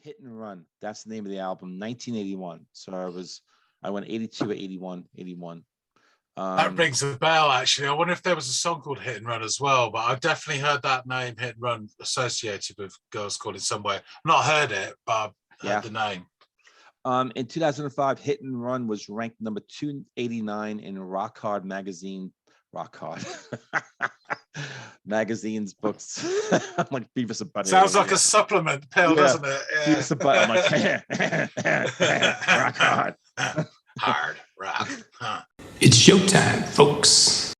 Hit and Run. That's the name of the album, 1981. So I went 82 or 81. That rings a bell, actually. I wonder if there was a song called Hit and Run as well, but I've definitely heard that name, Hit and Run, associated with Girlschool in some way. Not heard it, but I've heard the name. In 2005, Hit and Run was ranked number 289 in Rock Hard magazine. Rock Hard magazine's books. I'm like Beavis and Butthead. Sounds like a supplement pill, doesn't it? Yeah. Beavis and Butthead. I'm like, Rock Hard. Hard rock. Huh. It's showtime, folks.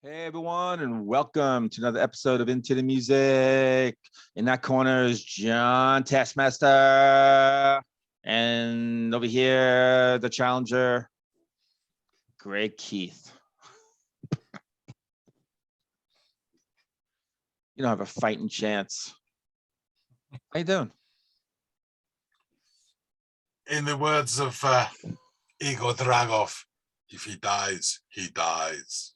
Hey everyone, and welcome to another episode of Into the Music. In that corner is John Taskmaster, and over here, the challenger, Greg Keith. You don't have a fighting chance. How you doing? In the words of Igor Dragov, if he dies, he dies.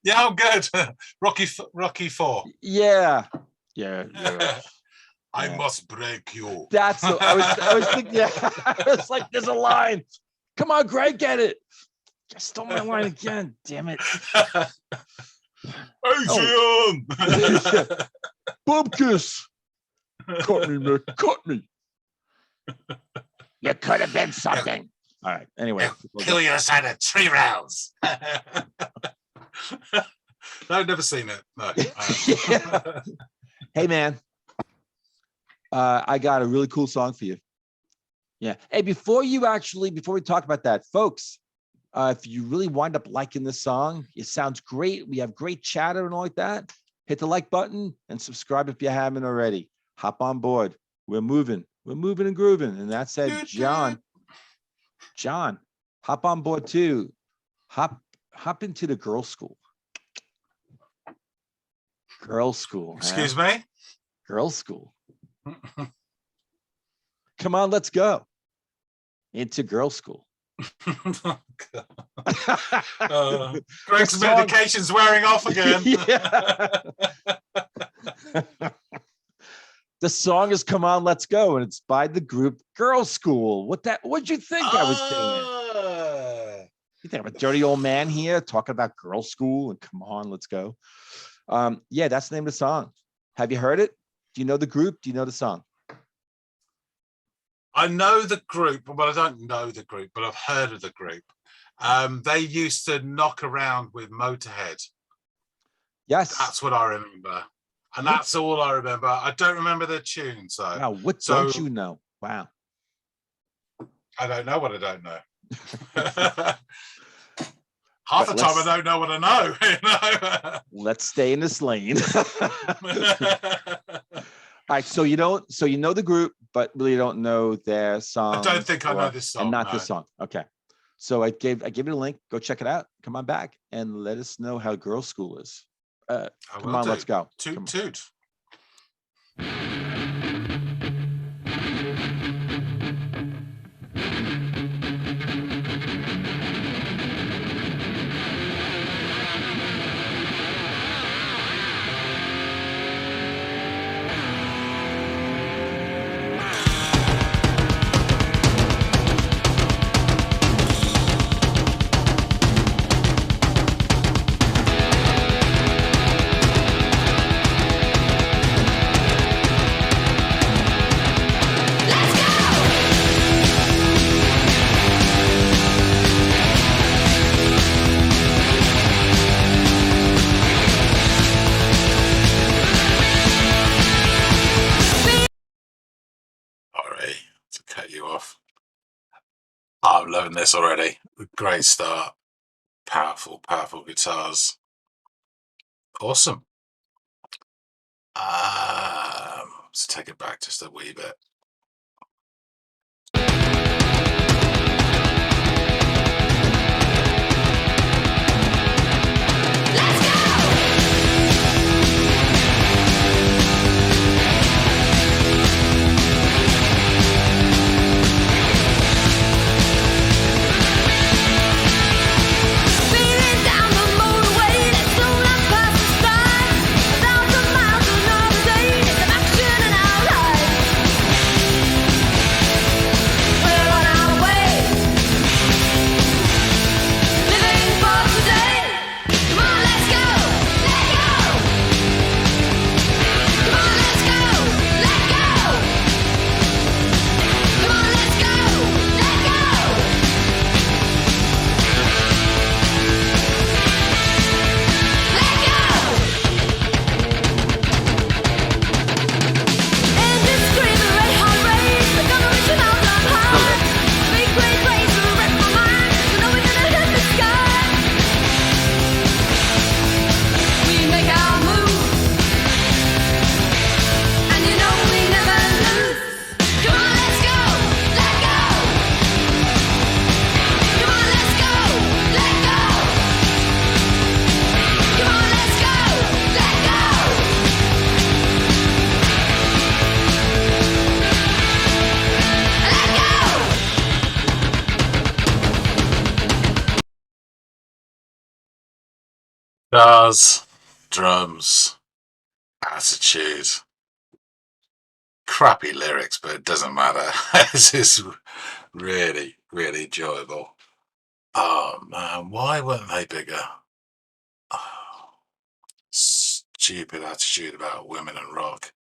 Yeah, I'm good. Rocky 4. Yeah. I must break you. That's what I was thinking. Yeah, I was like, there's a line. Come on, Greg, get it. I stole my line again. Damn it. Adrian! Bubkus. Cut me, man. Cut me. You could have been something. All right. Anyway. I'll kill you inside of 3 rounds. No, I've never seen it. No. Yeah. Hey, man. I got a really cool song for you. Yeah. Hey, before we talk about that, folks, if you really wind up liking this song, it sounds great. We have great chatter and all like that. Hit the like button and subscribe if you haven't already. Hop on board. We're moving and grooving. And that said, John, hop on board too. Hop into the Girlschool. Girlschool. Excuse me? Girlschool. Come on, let's go into Girlschool. Greg's medication's wearing off again. The song is "Come On, Let's Go," and it's by the group Girlschool. What'd you think I was doing? You think I'm a dirty old man here talking about Girlschool and "Come On, Let's Go"? Yeah, that's the name of the song. Have you heard it? Do you know the group? Do you know the song? I know the group, but I don't know the group, but I've heard of the group. They used to knock around with Motorhead. Yes. That's what I remember. And that's all I remember. I don't remember their tune. So wow, don't you know? Wow. I don't know what I don't know. Half the time I don't know what I know. Let's stay in this lane. All right, so you know the group, but really don't know their song. I don't think I know this song. And not this song. Okay. So I gave you a link. Go check it out. Come on back and let us know how Girlschool is. Come on, let's go. Toot toot. I'm loving this already. Great start. Powerful guitars. Awesome. Let's take it back just a wee bit. Guitars, drums, attitude. Crappy lyrics, but it doesn't matter. This is really, really enjoyable. Oh man, why weren't they bigger? Oh, stupid attitude about women and rock.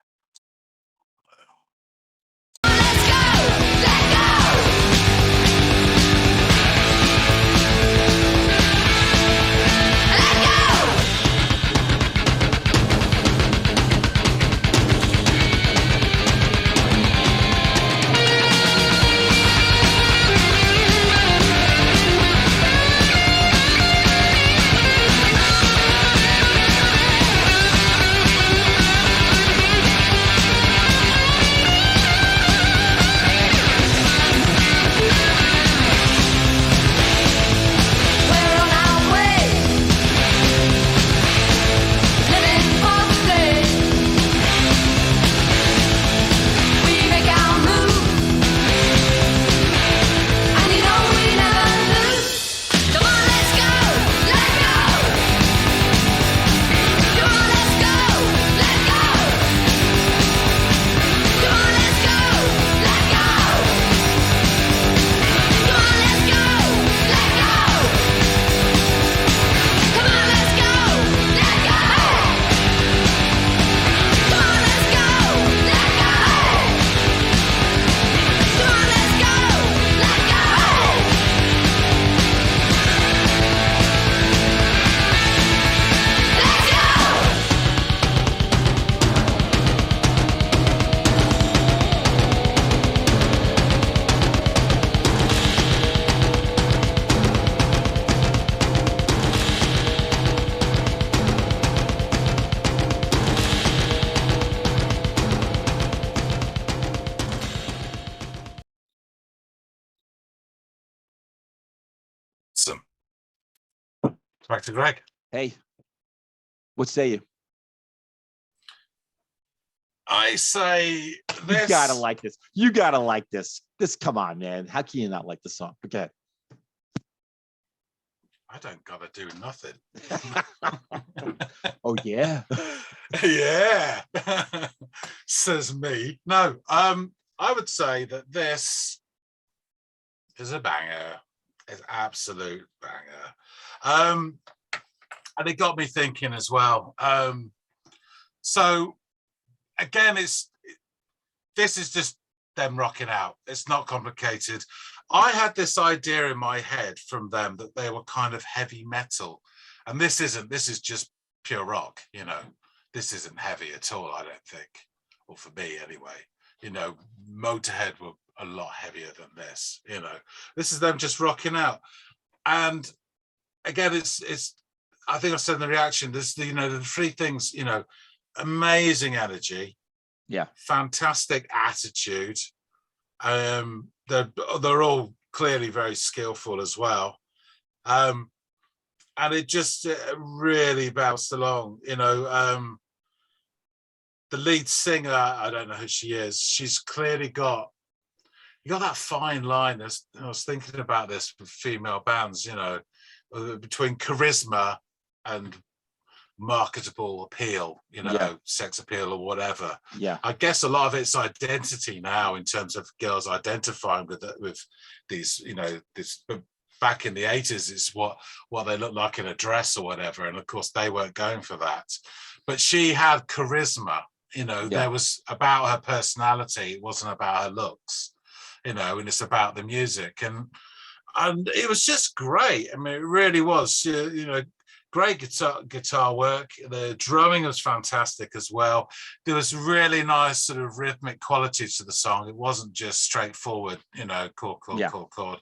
Awesome. Back to Greg. Hey, what say you? I say this. You gotta like this. You gotta like this. Come on, man. How can you not like the song? Okay. I don't gotta do nothing. Oh yeah. Yeah. Says me. No, I would say that this is a banger. It's absolute banger. And it got me thinking as well. So again, this is just them rocking out. It's not complicated. I had this idea in my head from them that they were kind of heavy metal, and this isn't. This is just pure rock. You know, this isn't heavy at all. I don't think, or for me anyway. You know, Motorhead were a lot heavier than this. You know, this is them just rocking out, and again, it's. I think I said in the reaction. There's the three things. You know, amazing energy. Yeah. Fantastic attitude. They're all clearly very skillful as well. And it just really bounced along. The lead singer, I don't know who she is. She's clearly got that fine line. I was thinking about this with female bands, between charisma and marketable appeal, sex appeal or whatever. Yeah. I guess a lot of it's identity now in terms of girls identifying with these, this. But back in the 80s, it's what they look like in a dress or whatever, and of course they weren't going for that. But she had charisma. There was about her personality. It wasn't about her looks. And it's about the music, and it was just great. I mean, it really was. Great guitar work. The drumming was fantastic as well. There was really nice sort of rhythmic quality to the song. It wasn't just straightforward, chord.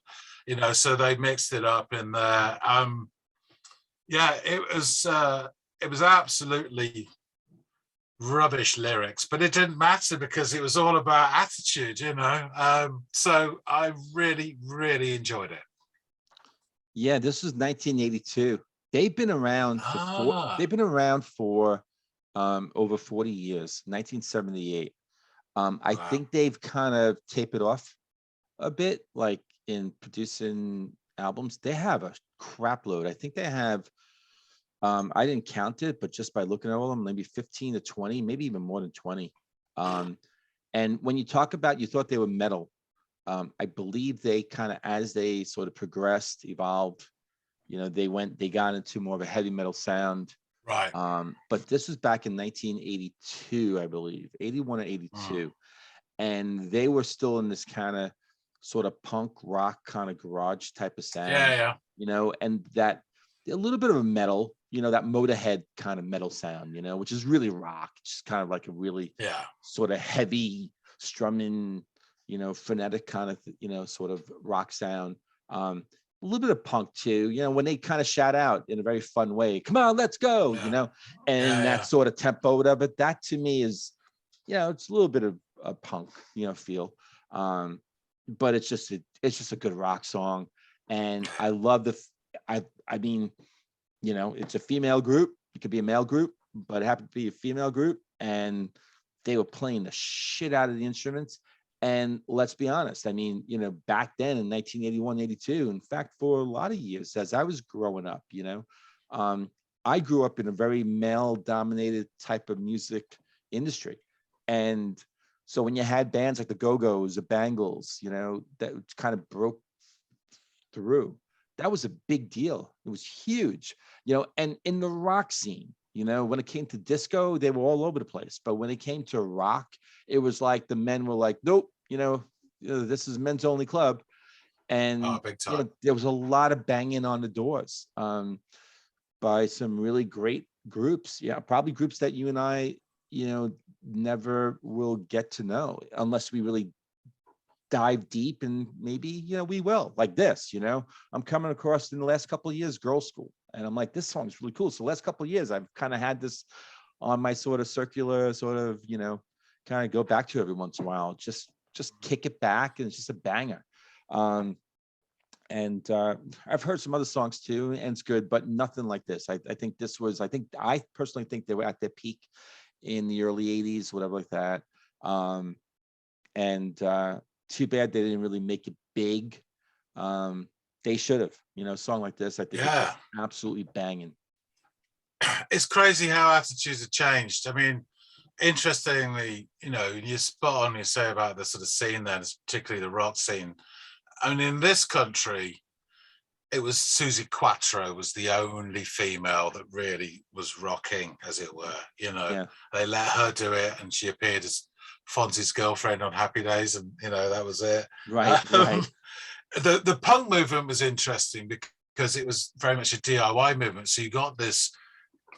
So they mixed it up in there. It was absolutely rubbish lyrics, but it didn't matter because it was all about attitude, So I really, really enjoyed it. Yeah, this was 1982. They've been around for over 40 years, 1978. I think they've kind of tapered off a bit, like in producing albums. They have a crap load. I think they have I didn't count it, but just by looking at all of them, maybe 15 to 20, maybe even more than 20. And when you talk about, you thought they were metal. I believe they kind of, as they sort of progressed, evolved, they got into more of a heavy metal sound. Right. But this was back in 1982, I believe, 81 or 82. And they were still in this kind of sort of punk rock kind of garage type of sound. Yeah. And that a little bit of a metal, that Motorhead kind of metal sound, which is really rock, just kind of like a really sort of heavy strumming, frenetic kind of, sort of rock sound. A little bit of punk too, when they kind of shout out in a very fun way, come on, let's go, and that sort of tempo, whatever. That to me is, it's a little bit of a punk, feel. But it's just a good rock song. And I love I mean, it's a female group. It could be a male group, but it happened to be a female group. And they were playing the shit out of the instruments. And let's be honest, I mean, back then in 1981, 82, in fact, for a lot of years, as I was growing up, I grew up in a very male dominated type of music industry. And so when you had bands like the Go-Go's, the Bangles, that kind of broke through, that was a big deal. It was huge, and in the rock scene, when it came to disco, they were all over the place. But when it came to rock, it was like the men were like, nope, this is men's only club. And big time. there was a lot of banging on the doors by some really great groups. Yeah, probably groups that you and I, never will get to know unless we really dive deep, and maybe we will, like this. I'm coming across in the last couple of years Girlschool, and I'm like, this song's really cool. So the last couple of years I've kind of had this on my sort of circular sort of kind of go back to every once in a while, just kick it back, and it's just a banger. And I've heard some other songs too, and it's good, but nothing like this. I think this was, I personally think they were at their peak in the early 80s, whatever like that. And too bad they didn't really make it big. They should have, a song like this, I think it's absolutely banging. It's crazy how attitudes have changed. I mean, interestingly, you're spot on, you say about the sort of scene then, particularly the rock scene. I mean, in this country, it was Susie Quattro was the only female that really was rocking, as it were. They let her do it, and she appeared as Fonzie's girlfriend on Happy Days, and that was it. Right. The punk movement was interesting because it was very much a DIY movement. So you got this,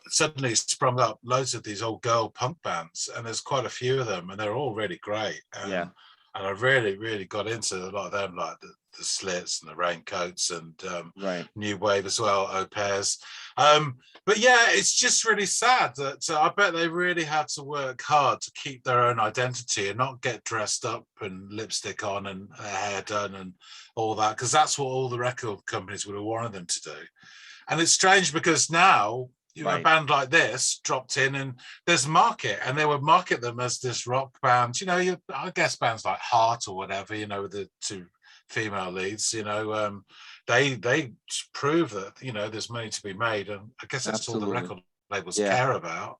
suddenly sprung up loads of these old girl punk bands, and there's quite a few of them, and they're all really great. And I really, really got into a lot of them, like the Slits and the Raincoats, and New Wave as well, Au Pairs. But yeah, it's just really sad that I bet they really had to work hard to keep their own identity and not get dressed up and lipstick on and their hair done and all that, because that's what all the record companies would have wanted them to do. And it's strange because now, a band like this dropped in, and there's market, and they would market them as this rock band. I guess bands like Heart or whatever, with the two female leads, they prove that, there's money to be made. And I guess that's all the record labels care about.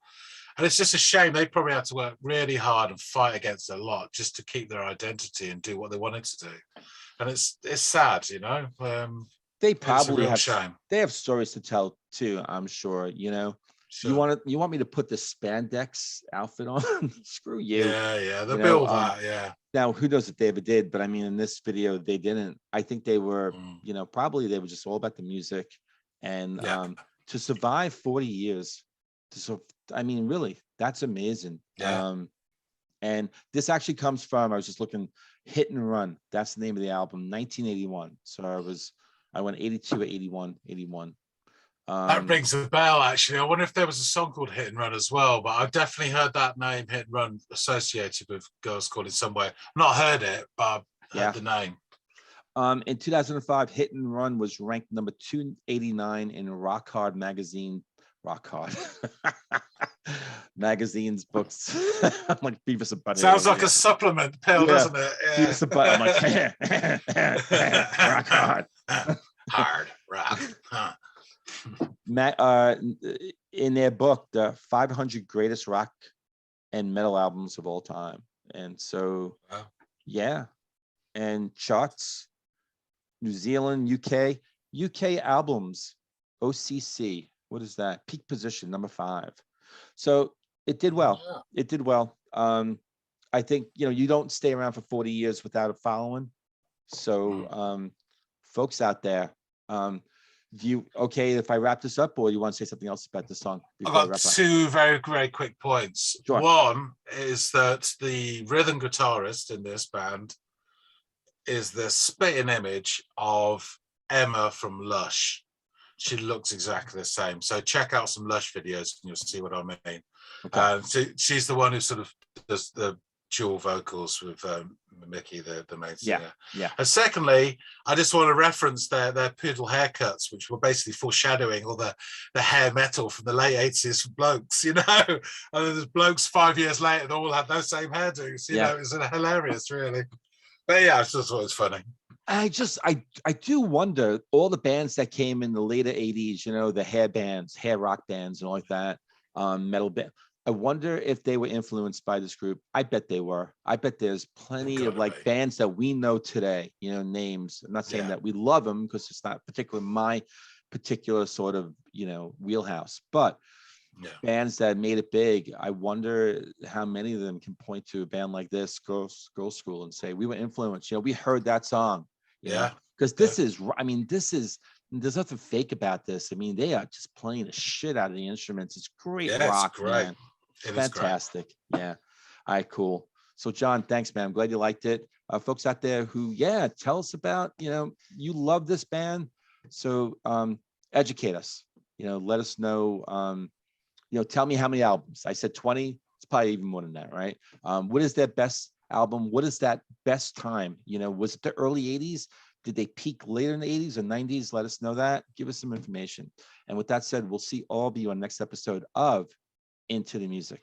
And it's just a shame. They probably had to work really hard and fight against a lot just to keep their identity and do what they wanted to do. And it's sad, They probably have shame. They have stories to tell too, I'm sure. Sure. You want me to put the spandex outfit on? Screw you. Yeah. They'll build that, yeah. Now, who knows if they ever did, but I mean, in this video, they didn't. I think they were, probably they were just all about the music, and to survive 40 years. I mean, really, that's amazing. Yeah. And this actually comes from, I was just looking, Hit and Run. That's the name of the album, 1981. So I went 82 or 81. That rings a bell, actually. I wonder if there was a song called Hit and Run as well, but I've definitely heard that name, Hit and Run, associated with Girlschool in some way. Not heard it, but I've heard the name. In 2005, Hit and Run was ranked number 289 in Rock Hard magazine. Rock Hard magazine's books. I'm like Beavis and Butthead. Sounds like a supplement pill, doesn't it? Yeah. Beavis and Butthead. I'm like, Rock Hard. Hard rock. Huh. In their book, the 500 greatest rock and metal albums of all time. And so, Wow. yeah, and charts, New Zealand, UK albums, OCC. What is that? Peak position, number 5. So it did well. Yeah. It did well. I think, you don't stay around for 40 years without a following. So, folks out there, okay if I wrap this up, or you want to say something else about the song I've before I got wrap up? 2 very, very quick points. Sure. One is that the rhythm guitarist in this band is the spitting image of Emma from Lush. She looks exactly the same. So check out some Lush videos and you'll see what I mean. Okay. She's the one who sort of does the dual vocals with Mickey, the main singer. Yeah. And secondly, I just want to reference their poodle haircuts, which were basically foreshadowing all the hair metal from the late 80s for blokes, And then there's blokes 5 years later that all had those same hairdos. It's hilarious, really. But yeah, I just thought it was funny. I do wonder, all the bands that came in the later 80s, the hair bands, hair rock bands and all like that, metal band. I wonder if they were influenced by this group. I bet they were. I bet there's plenty of bands that we know today, names. I'm not saying that we love them, because it's not particularly my particular sort of, wheelhouse, but bands that made it big. I wonder how many of them can point to a band like this, Girlschool, and say, we were influenced, we heard that song, because this is, there's nothing fake about this. They are just playing the shit out of the instruments. It's great rock, it's great. man. It's fantastic. Yeah. All right, cool. So John, thanks, man. I'm glad you liked it. Folks out there who, tell us about, you love this band. So educate us, let us know, tell me how many albums. I said 20. It's probably even more than that, right? What is their best album? What is that best time? Was it the early 80s? Did they peak later in the 80s or 90s? Let us know that. Give us some information. And with that said, we'll see all of you on the next episode of Into the Music.